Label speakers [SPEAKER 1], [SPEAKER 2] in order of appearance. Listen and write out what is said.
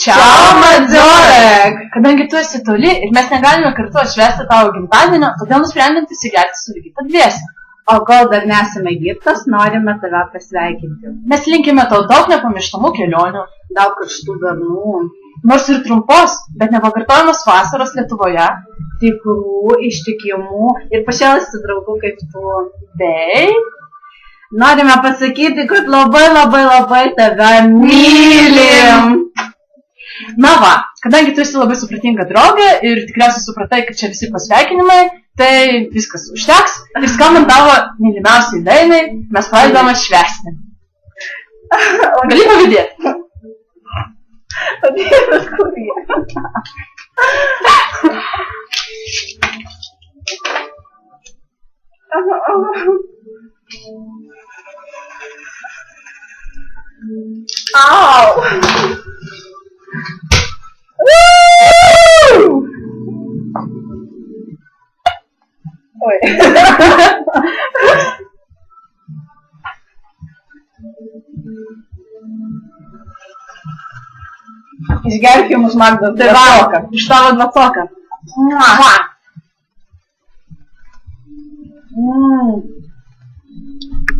[SPEAKER 1] Čiau, Madzorek! Kadangi tu esi toli ir mes negalime kartu atšvęsti tavo gimtadienio, todėl nusprendėm susigerti su Ligita dviese.
[SPEAKER 2] O kol dar nesame gimtos, norime tave pasveikinti.
[SPEAKER 1] Mes linkime tau daug nepamirštamų kelionių,
[SPEAKER 2] daug karštų dienų,
[SPEAKER 1] nors ir trumpos, bet nepakartojamos vasaros Lietuvoje,
[SPEAKER 2] tikrų, ištikimų ir pašėlusių draugų kaip tu.
[SPEAKER 1] Bei
[SPEAKER 2] norime pasakyti, kad labai tave mylim.
[SPEAKER 1] Na va, kadangi tu esi labai supratinga draugė ir tikriausiai supratai, kad čia visi pasveikinimai, tai viskas užteks ir skambant tavo mylimiausiai dainai, mes pradedame švęsti. Gali pavydėti?
[SPEAKER 2] O Dievas, kur jie? Au! Oi. Išgerk jums, Magda,
[SPEAKER 1] tai va, iš tavo dvacoką.